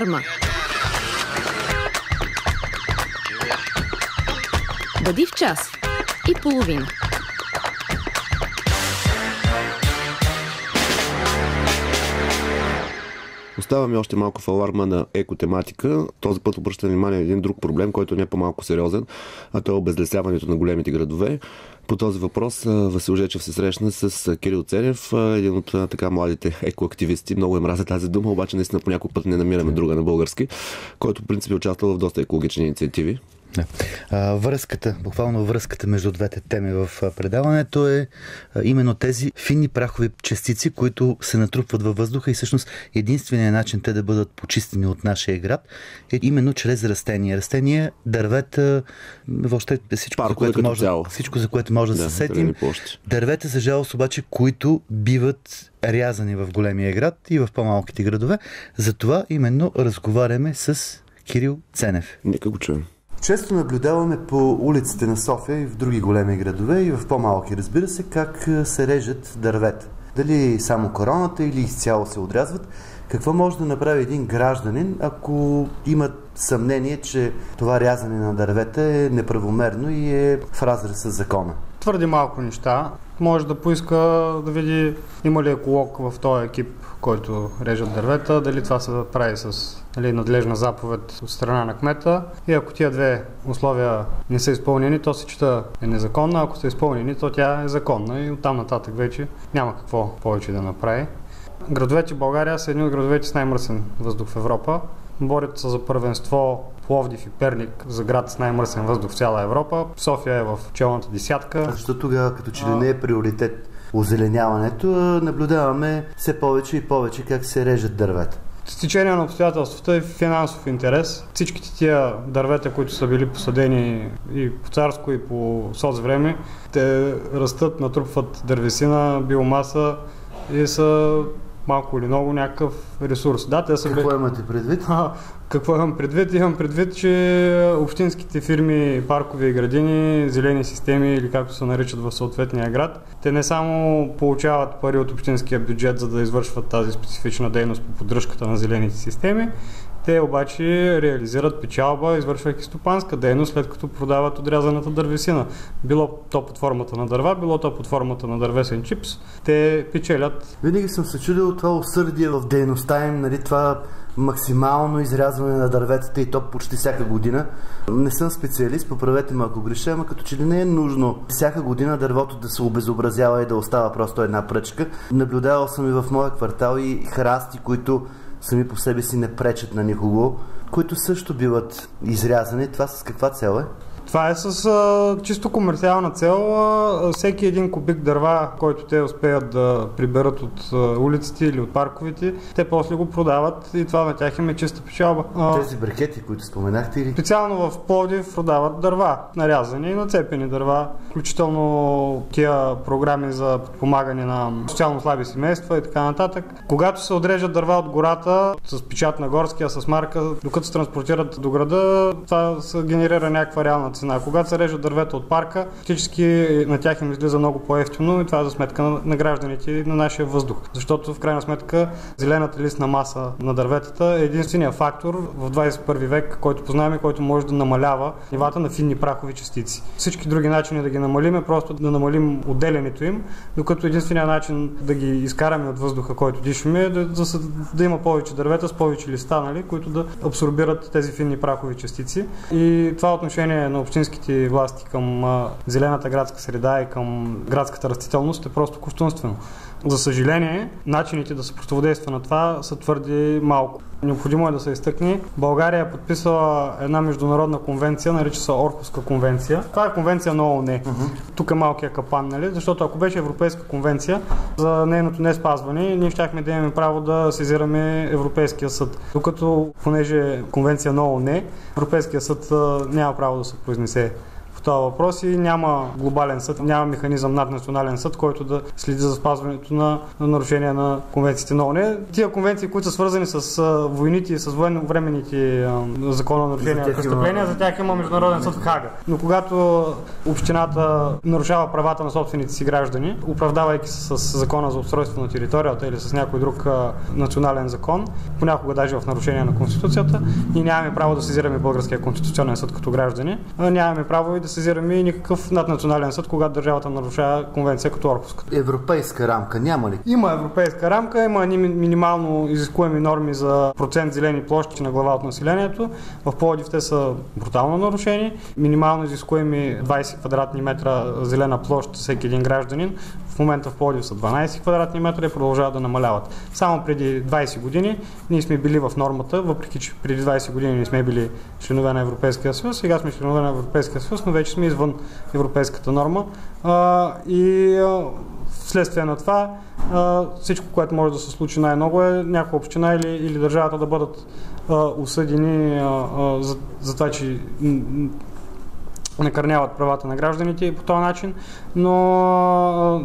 Аларма. Бъди в час и половина. Оставаме още малко в аларма на екотематика. Този път обръща внимание на един друг проблем, който не е по-малко сериозен, а то е обезлесяването на големите градове. По този въпрос Васил Жечев се срещна с Кирил Ценев, един от така младите екоактивисти. Много мразя тази дума, обаче наистина по някой път не намираме друга на български, който в принцип е участвал в доста екологични инициативи. Да. Буквално връзката между двете теми в предаването е именно тези финни прахови частици, които се натрупват във въздуха и всъщност единственият начин те да бъдат почистени от нашия град е именно чрез растения. Растения, дървета, въобще всичко, за което може да се сетим. Дървета, за жалост обаче, които биват рязани в големия град и в по-малките градове. Затова именно разговаряме с Кирил Ценев. Нека го чуем. Често наблюдаваме по улиците на София и в други големи градове и в по-малки, разбира се, как се режат дървета. Дали само короната или изцяло се отрязват. Какво може да направи един гражданин, ако има съмнение, че това рязане на дървета е неправомерно и е в разрез с закона? Твърде малко неща. Може да поиска да види има ли еколог в този екип, който режат дървета, дали това се прави с надлежна заповед от страна на кмета. И ако тия две условия не са изпълнени, то се чета е незаконна. Ако са изпълнени, то тя е законна и оттам нататък вече няма какво повече да направи. Градовете в България са едни от градовете с най-мръсен въздух в Европа. Борят се за първенство Пловдив и Перник за град с най-мръсен въздух в цяла Европа. София е в челната десятка. Защо тогава, като че ли не е приоритет озеленяването, наблюдаваме все повече и повече как се режат дървета? С течение на обстоятелствата и финансов интерес. Всичките тия дървета, които са били посадени и по царско, и по соцвреме, те растат, натрупват дървесина, биомаса и са малко или много някакъв ресурс. Да, те са Какво имате предвид? Какво имам предвид? Имам предвид, че общинските фирми, паркови и градини, зелени системи или както се наричат в съответния град, те не само получават пари от общинския бюджет, за да извършват тази специфична дейност по поддръжката на зелените системи, те обаче реализират печалба, извършвайки стопанска дейност, след като продават отрязаната дървесина. Било то под формата на дърва, било то под формата на дървесен чипс. Те печелят. Винаги съм се чудил това усърдие в дейността им, това максимално изрязване на дърветата и то почти всяка година. Не съм специалист, поправете ме ако греша, ама като че ли не е нужно всяка година дървото да се обезобразява и да остава просто една пръчка. Наблюдавал съм и в моя квартал и храсти, които сами по себе си не пречат на никого, които също биват изрязани. Това с каква цел е? Това е с чисто комерциална цел. Всеки един кубик дърва, който те успеят да приберат от улиците или от парковите, те после го продават и това на тях им е чиста печалба. Тези брикети, които споменахте или? Специално в Пловдив продават дърва, нарязани и нацепени дърва, включително тия програми за подпомагане на социално слаби семейства и така нататък. Когато се отрежат дърва от гората с печат на горския, с марка, докато се транспортират до града, това се генерира някаква реална цена. Когато се режат дървета от парка, фактически на тях им излиза много по-евтино и това е за сметка на гражданите и на нашия въздух. Защото в крайна сметка зелената листна маса на дърветата е единствения фактор в 21 век, който познаваме, който може да намалява нивата на финни прахови частици. Всички други начини да ги намалим е просто да намалим отделянето им, докато единственият начин да ги изкараме от въздуха, който дишаме, е да има повече дървета с повече листа, които да абсорбират тези финни прахови частици. И това отношение на общинските власти към зелената градска среда и към градската растителност е просто кощунствено. За съжаление, начините да се противодейства на това са твърде малко. Необходимо е да се изтъкне. България е подписала една международна конвенция, нарича се Орхуска конвенция. Това е конвенция на ООН. Тук е малкия капан, защото ако беше Европейска конвенция за нейното не спазване, ние щяхме да имаме право да сезираме Европейския съд. Докато, понеже конвенция на ООН, Европейския съд няма право да се произнесе този въпрос и няма глобален съд, няма механизъм наднационален съд, който да следи за спазването на нарушения на конвенциите на ООН. Тия конвенции, които са свързани с войните и с военновременните законно нарушения на престъпления, за тях има Международен съд в Хага. Но когато общината нарушава правата на собствените си граждани, оправдавайки се с закона за устройство на територията или с някой друг национален закон, понякога даже в нарушение на Конституцията, и нямаме право да сезираме Българския конституционен съд като граждани, нямаме право и да сезираме и никакъв наднационален съд, когато държавата нарушава конвенция като Орхуската. Европейска рамка няма ли? Има европейска рамка, има минимално изискуеми норми за процент зелени площи на глава от населението. В Пловдив те са брутално нарушени. Минимално изискуеми 20 квадратни метра зелена площ всеки един гражданин. В момента в Пловдив са 12 квадратни метра и продължават да намаляват. Само преди 20 години ние сме били в нормата, въпреки че преди 20 години не сме били членове на Европейския съюз. Сега сме членове на Европейския съюз, но вече сме извън европейската норма. Вследствие на това всичко, което може да се случи най-много е някаква община или държавата да бъдат осъдени за това, че накърняват правата на гражданите по този начин, но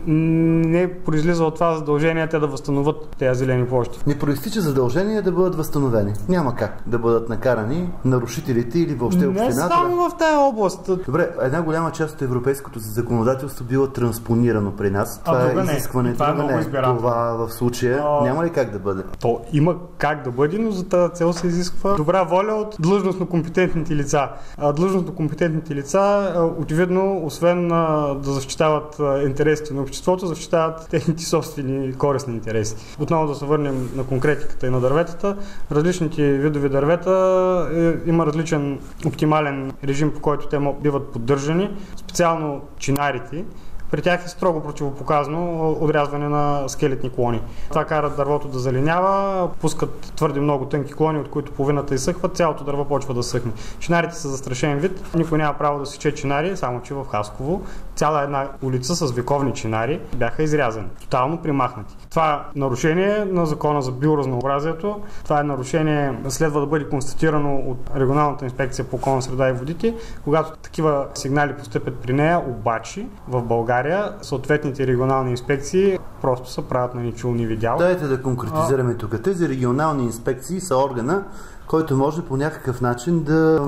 не произлиза от това задължение те да възстановят тези зелени площи. Не проистича задължение да бъдат възстановени. Няма как да бъдат накарани нарушителите или въобще общината. Не само в тази област. Добре, една голяма част от европейското законодателство било транспонирано при нас. Това е изискването. Това е много избирателно. Това в случая няма ли как да бъде? То има как да бъде, но за тази цел се изисква добра воля от длъжностно компетентните лица. Длъжностно компетентните лица, очевидно, освен да защитават интересите на обществото, защитават техните собствени корисни интереси. Отново да се върнем на конкретиката и на дърветата. Различните видови дървета има различен оптимален режим, по който те биват поддържани. Специално чинарите. При тях е строго противопоказано отрязване на скелетни клони. Това кара дървото да залинява, пускат твърде много тънки клони, от които половината изсъхват, цялото дърво почва да съхне. Чинарите са застрашен вид, никой няма право да сече чинари, само че в Хасково цяла една улица с вековни чинари бяха изрязани, тотално примахнати. Това нарушение на закона за биоразнообразието, това е нарушение, следва да бъде констатирано от Регионалната инспекция по околна среда и водите. Когато такива сигнали постъпят при нея, обаче в България съответните регионални инспекции просто се правят на ничулни видял. Дайте да конкретизираме тук. Тези регионални инспекции са органа, който може по някакъв начин да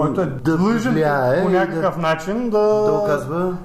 влияе по някакъв начин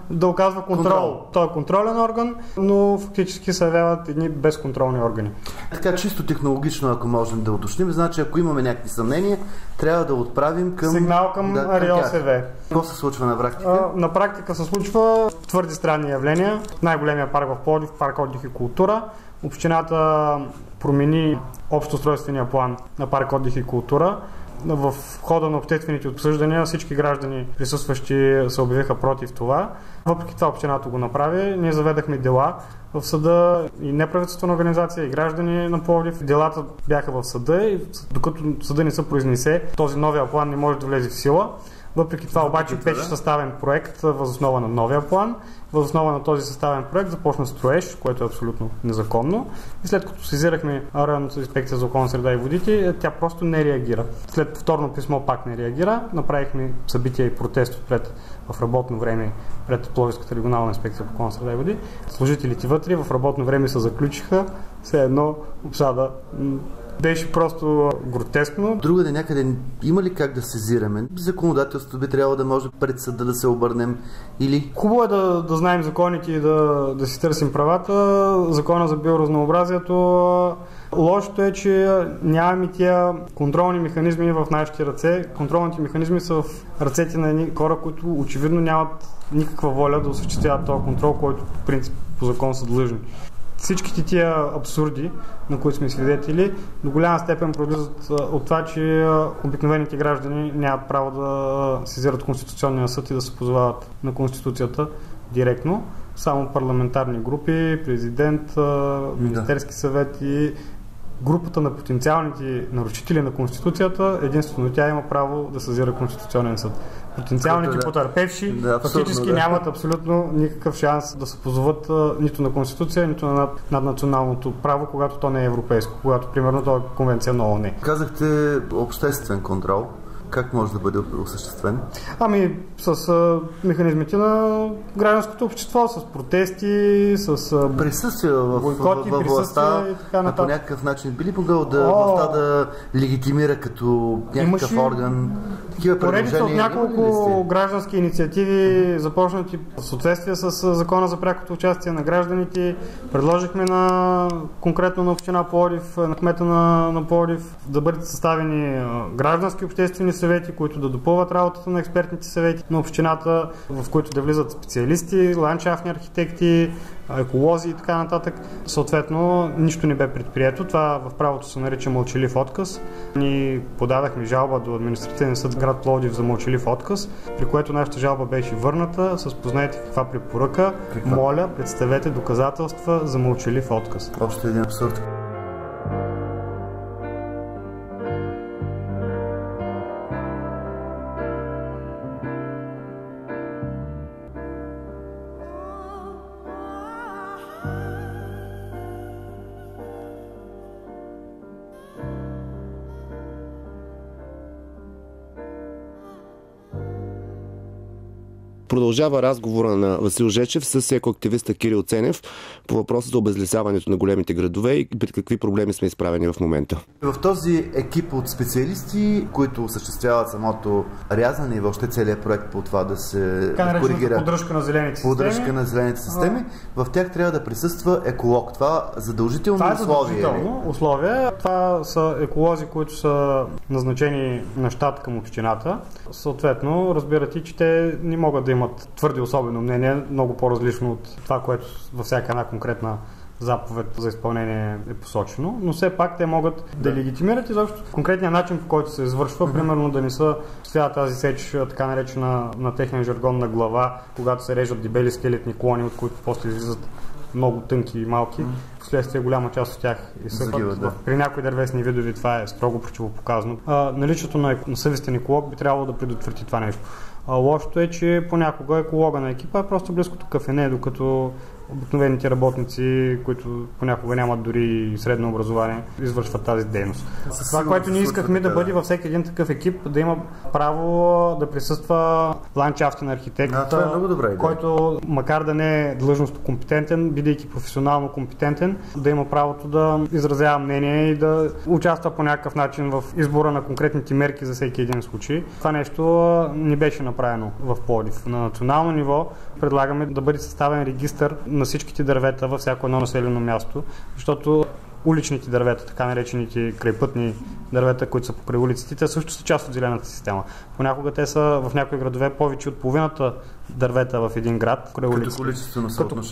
да оказва контрол. Той е контролен орган, но фактически се явяват едни безконтролни органи. Така чисто технологично, ако можем да уточним, значи ако имаме някакви съмнения, трябва да отправим сигнал към РИОСВ. Какво се случва на практика? На практика се случва твърде странни явления. Най-големия парк в Пловдив, парк Отдих и култура. Общината промени общоустройствения план на парк Отдих и култура. В хода на обществените обсъждания всички граждани присъстващи се обявиха против това. Въпреки това общината го направи. Ние заведахме дела в съда и неправителствена организация, и граждани на Пловдив. Делата бяха в съда и докато съда не се произнесе, този новия план не може да влезе в сила. Въпреки това обаче беше съставен проект въз основа на новия план. Въз основа на този съставен проект започна строеж, което е абсолютно незаконно. И след като сезирахме Районната инспекция за околна среда и водите, тя просто не реагира. След повторно писмо пак не реагира. Направихме събития и протест в работно време пред Пловдивската регионална инспекция по околна среда и води. Служителите вътре в работно време се заключиха, все едно обсада. Беше просто гротескно. Другаде някъде има ли как да сезираме? Законодателството би трябвало да може пред съда да се обърнем или... Хубаво е да знаем законите и да си търсим правата. Закона за биоразнообразието. Лошото е, че нямаме тия контролни механизми в нашите ръце. Контролните механизми са в ръцете на едни хора, които очевидно нямат никаква воля да осъществяват този контрол, който по принцип по закон са длъжни. Всичките тия абсурди, на които сме свидетели, до голяма степен произлизат от това, че обикновените граждани нямат право да сезират Конституционния съд и да се позовават на Конституцията директно. Само парламентарни групи, президент, Министерски съвет и групата на потенциалните нарушители на Конституцията, единствено тя има право да сезира Конституционен съд. Потенциалните потърпевши фактически нямат абсолютно никакъв шанс да се позоват нито на Конституция, нито на наднационалното право, когато то не е европейско, когато примерно то е конвенция на ООН. Казахте обществен контрол. как може да бъде осъществен? Ами с механизмите на гражданското общество, с протести, с присъствие бойкоти, във властта, и така нататък. по някакъв начин би ли могъл властта да легитимира като някакъв орган? Такива поредица от предложения няколко граждански инициативи, започнати в съответствие с Закона за прякото участие на гражданите. Предложихме конкретно на община Пловдив, на кмета на Пловдив, да бъдат съставени граждански обществени съвети, които да допълват работата на експертните съвети на общината, в които да влизат специалисти, ландшафтни архитекти, еколози и така нататък. Съответно, нищо не бе предприето. Това в правото се нарича мълчалив отказ. Ние подадахме жалба до административен съд град Пловдив за мълчалив отказ, при което нашата жалба беше върната с познайте каква препоръка. Моля, представете доказателства за мълчалив отказ. Още един абсурд. Продължава разговора на Васил Жечев с екоактивиста Кирил Ценев по въпроса за обезлесяването на големите градове и пред какви проблеми сме изправени в момента. В този екип от специалисти, които осъществяват самото рязане и въобще целият проект по това да се коригира поддръжка на зелените системи, в тях трябва да присъства еколог. Това задължително условие. Това са еколози, които са назначени на щат към общината. Съответно, разбирате, че те не могат да имат твърде особено мнение, много по-различно от това, което във всяка една конкретна заповед за изпълнение е посочено, но все пак те могат да легитимират изобщо конкретния начин, по който се извършва, примерно да не са стояла тази сеч, така наречена на техния жаргон на глава, когато се режат дебели скелетни клони, от които после излизат много тънки и малки. Вследствие голяма част от тях изсъхват. При някои дървесни видови това е строго противопоказано. Наличието на съвестен еколог би трябвало да предотврати това нещо. Лошото е, че понякога еколога на екипа е просто близкото кафене, докато обикновените работници, които понякога нямат дори средно образование, извършват тази дейност. Това, което ние искахме да бъде във всеки един такъв екип, да има право да присъства ландшафтен архитект, това е много добра идея, който макар да не е длъжностно компетентен, бидейки професионално компетентен, да има правото да изразява мнение и да участва по някакъв начин в избора на конкретните мерки за всеки един случай. Това нещо не беше направено в Пловдив. На национално ниво предлагаме да бъде съставен регистър на всичките дървета във всяко едно населено място, защото уличните дървета, така наречените крайпътни дървета, които са покрай улиците, те също са част от зелената система. Понякога те са в някои градове повече от половината дървета в един град, покрай улиците.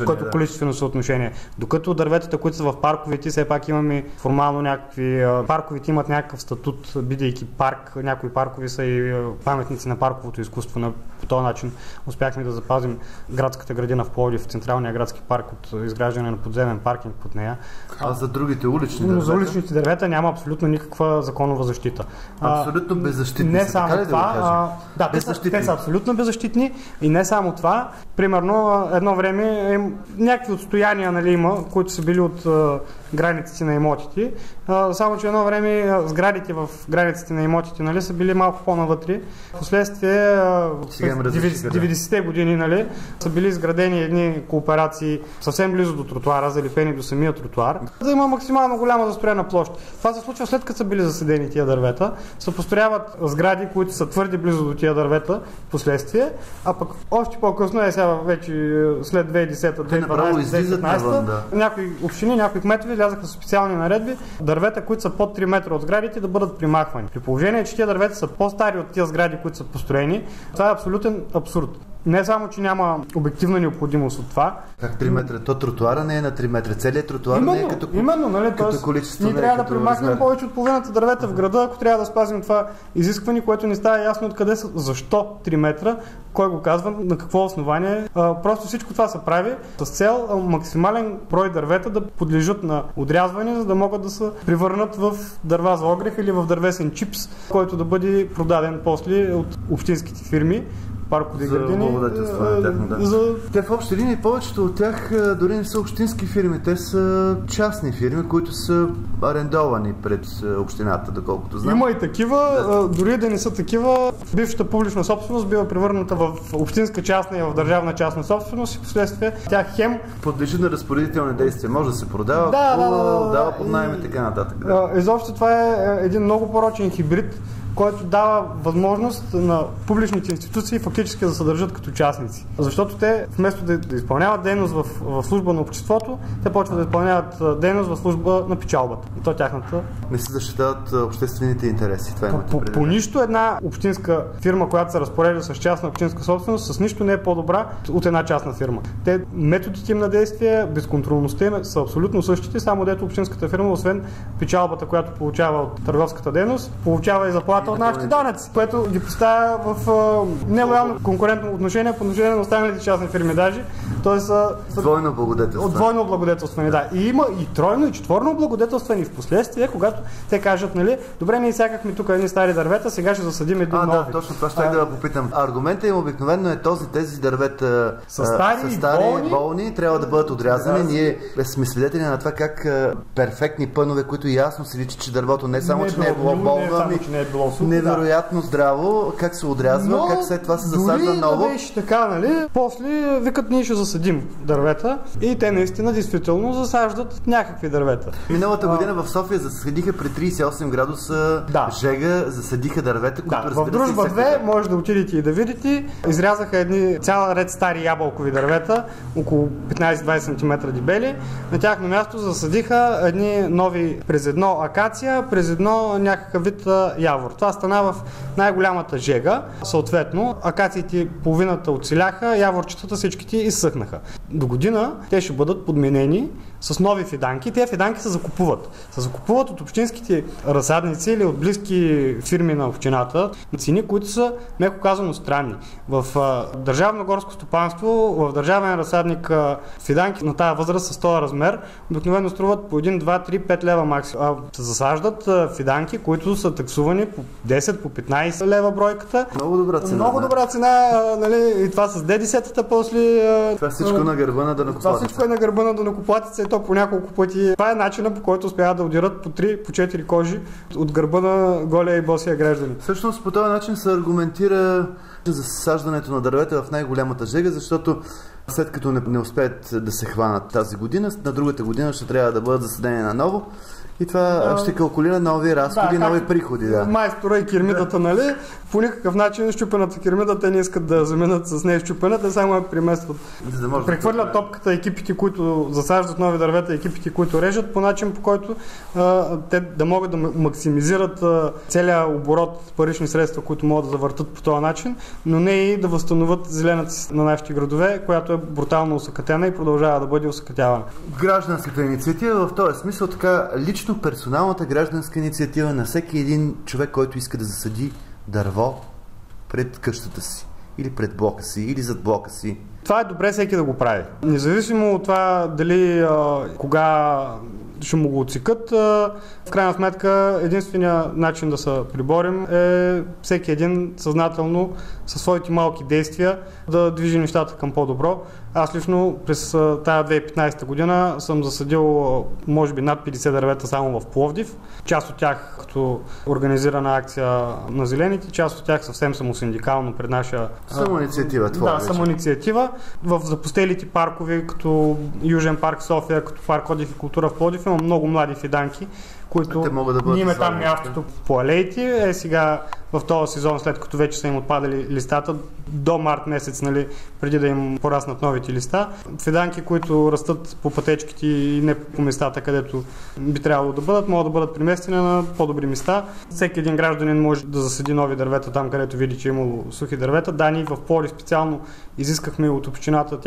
Като количествено съотношение. Докато дърветата, които са в парковете, все пак имаме формално някакви... Парковете имат някакъв статут, бидейки парк. Някои паркови са и паметници на парковото изкуство. По този начин успяхме да запазим градската градина в Пловдив, централния градски парк от изграждане на подземен паркинг под нея. А за другите улични дървета? За уличните дървета няма абсолютно никаква законова защита. Абсолютно беззащитни. Не само това. Те са абсолютно беззащитни и не само това. Примерно едно време някакви отстояния има, които са били от границите на имотите. Само че едно време сградите в границите на имотите са били малко по-навътре. Впоследствие през 90-те години са били изградени едни кооперации съвсем близо до тротуара, залепени до самия тротуар, за да има максимално голяма застроена площ. Това се случва след като са били засадени тия дървета. Се построяват сгради, които са твърде близо до тия дървета впоследствие, а пък още по-късно сега вече след 2010-2012-2015 някои общини, някои кметове излязаха с специални наредби дървета, които са под 3 метра от сградите, да бъдат примахвани. При положение, че тия дървета са по-стари от тия сгради, които са построени, това е абсолютен абсурд. Не само, че няма обективна необходимост от това. Как 3 метра? То тротуара не е на 3 метра. Целият тротуар не е като количество. Ние трябва да примахнем повече от половината дървета в града, ако трябва да спазим това изискване, което не става ясно откъде са, защо 3 метра, кой го казва, на какво основание. Просто всичко това се прави с цел максимален брой дървета да подлежат на отрязване, за да могат да се превърнат в дърва за огрев или в дървесен чипс, който да бъде продаден после от общинските фирми. паркови за градини. Те в общи линии повечето от тях дори не са общински фирми, те са частни фирми, които са арендовани пред общината, доколкото знам. Има и такива, дори да не са такива, бившата публична собственост бива превърната в общинска частна и в държавна частна собственост и последствие тя хем подлежи на разпоредителни действия, може да се продава, дава под наем и така нататък. Изобщо това е един много порочен хибрид, който дава възможност на публичните институции фактически да се държат като частници. Защото те вместо да изпълняват дейност в служба на обществото, те почват да изпълняват дейност в служба на печалбата. И то тяхната. Не се защитават обществените интереси. Това по нищо една общинска фирма, която се разпорежда с частна общинска собственост, с нищо не е по-добра от една частна фирма. Те методите им на действие, безконтролността им са абсолютно същите, само дето общинската фирма, освен печалбата, която получава от търговската дейност, получава и заплата от нашите данъци, което ги поставя в нелоялно конкурентно отношение по отношение на останалите частни фирми даже. Тоест двойно благодетелстване. Двойно благодетелстване, да. И има и тройно, и четворно благодетелстване в последствие, когато те кажат, нали, добре, ние сякахме тук едни стари дървета, сега ще засадим един нови. Да, точно това ще да попитам. Аргументът им обикновено е тези дървета са стари болни, трябва да бъдат отрязани. Ние сме свидетели на това как перфектни пънове, които ясно се личи, че дървото не само, че не е било болно, невероятно здраво, как се отрязва, как след това се засажда ново. Дори да беше така, нали, после викат, ние ще засадим дървета и те наистина действително засаждат някакви дървета. Миналата година в София засадиха при 38 градуса жега, засадиха дървета, които в Дружба 2 може да отидете и да видите. Изрязаха едни цял ред стари ябълкови дървета, около 15-20 см дебели. На тяхно място засадиха едни нови през едно акация, през едно някакъв вид явор. Това стана в най-голямата жега. Съответно, акациите половината оцеляха, яворчетата всичките изсъхнаха. До година те ще бъдат подменени с нови фиданки. Тези фиданки се закупуват. Се закупуват от общинските разсадници или от близки фирми на общината на цени, които са, меко казано, странни. В държавно горско стопанство, в държавен разсадник фиданки на тази възраст с този размер обикновено струват по 1, 2, 3, 5 лева максимум. Се засаждат фиданки, които са таксувани по 10, по 15 лева бройката. Много добра цена. Много добра цена, нали, и това с ДДС-тата после. Това всичко на гърба на данъкоплатеца. Това всичко е на гърба на данъкоплатеца и то по няколко пъти. Това е начинът, по който успяват да удират по 3, по 4 кожи от гърба на голия и босия граждани. Всъщност по този начин се аргументира за засаждането на дървета в най-голямата жега, защото след като не успеят да се хванат тази година, на другата година ще трябва да бъдат засадени наново. И това ще калкулира нови разходи, нови приходи. Да. Майстора и кирмидата, нали? По никакъв начин щупената кирмида те не искат да заменят с нея щупената, само я преместват. Прехвърлят топката екипите, които засаждат нови дървета, екипите, които режат, по начин, по който те да могат да максимизират целия оборот парични средства, които могат да завъртат по този начин, но не и да възстановят зелената си на нашите градове, която е брутално усъкатена и продължава да бъде усъкатявана. Гражданската инициатива в този смисъл така лично персоналната гражданска инициатива на всеки един човек, който иска да засади дърво пред къщата си, или пред блока си, или зад блока си. Това е добре всеки да го прави. Независимо от това дали кога ще му го отсекат, в крайна сметка единственият начин да се приборим е всеки един съзнателно със своите малки действия да движи нещата към по-добро. Аз лично през тая 2015 година съм засадил може би над 50 дървета само в Пловдив. Част от тях като организирана акция на зелените, част от тях съвсем самосиндикално пред наша... Самоинициатива това Да, самоинициатива. В запустелите паркове, като Южен парк София, като парк Отдих и култура в Пловдив, има много млади фиданки, които ние имаме там мястото по алеите. Сега в този сезон, след като вече са им отпадали листата, до март месец, нали, преди да им пораснат новите листа. Фиданки, които растат по пътечките и не по местата, където би трябвало да бъдат, могат да бъдат преместени на по-добри места. Всеки един гражданин може да засади нови дървета там, където види, че е имало сухи дървета. Да, ние в Пловдив специално изискахме от общината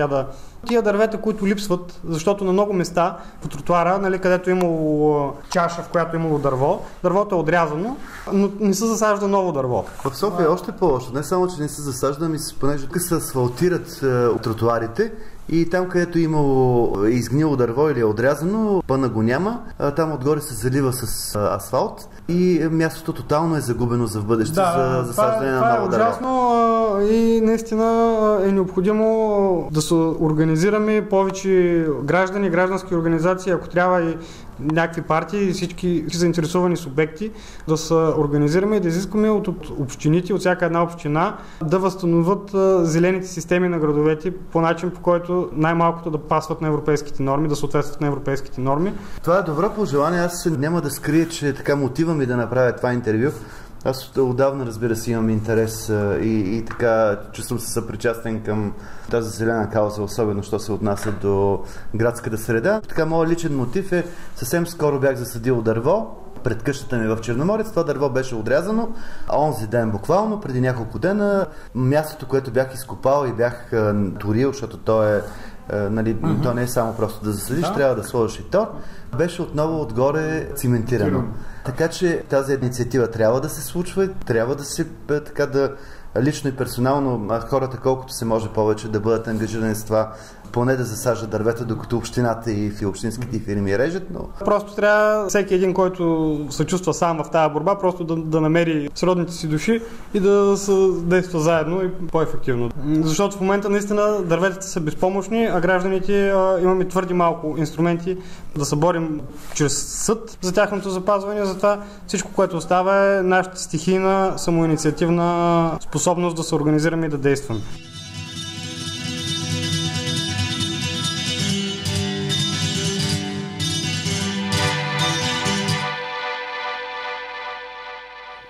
тия дървета, които липсват, защото на много места по тротуара, нали, където е имало чаша, в която е имало дърво, дървото е отрязано, но не се засажда ново дърво. В София е още по-лошо. Не само, че не се засажда, понеже тук се асфалтират тротуарите и там, където е имало изгнило дърво или е отрязано, пъна го няма, там отгоре се залива с асфалт и мястото тотално е загубено за в бъдеще за засаждане на ново дърво. Това е ужасно и наистина е необходимо да се организираме повече граждани, граждански организации, ако трябва и някакви партии и всички заинтересовани субекти да се организираме и да изискаме от общините, от всяка една община да възстановят зелените системи на градовете по начин, по който най-малкото да пасват на европейските норми, да съответстват на европейските норми. Това е добро пожелание. Аз няма да скрия, че така мотива ми да направя това интервю. Аз отдавна, разбира се, имам интерес и така чувствам се съпричастен към тази зелена кауза, особено що се отнася до градската среда. Така, моят личен мотив е, съвсем скоро бях засадил дърво пред къщата ми в Черноморец. Това дърво беше отрязано, а онзи ден, буквално преди няколко дена, мястото, което бях изкопал и бях турил, защото то е то не е само просто да засадиш, трябва да сложиш и тор, беше отново отгоре циментирано. Така че тази инициатива трябва да се случва, трябва да се така да лично и персонално хората колкото се може повече да бъдат ангажирани с това, поне да засажат дървета, докато общината и общинските фирми режат. Но... Просто трябва всеки един, който се чувства сам в тази борба, просто да намери сродните си души и да се действа заедно и по-ефективно. Защото в момента наистина дърветата са безпомощни, а гражданите имаме твърди малко инструменти да се борим чрез съд за тяхното запазване. Затова всичко, което остава е нашата стихийна, самоинициативна способност да се организираме и да действаме.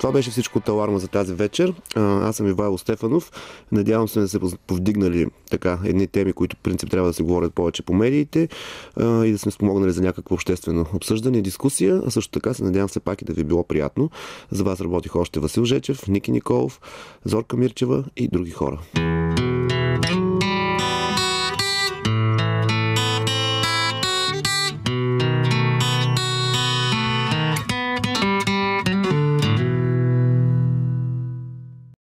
Това беше всичко от Аларма за тази вечер. Аз съм Ивайло Стефанов. Надявам се да се повдигнали така едни теми, които в принцип трябва да се говорят повече по медиите и да сме спомогнали за някакво обществено обсъждане и дискусия. А също така се надявам все пак и да ви е било приятно. За вас работих още Васил Жечев, Ники Николов, Зорка Мирчева и други хора.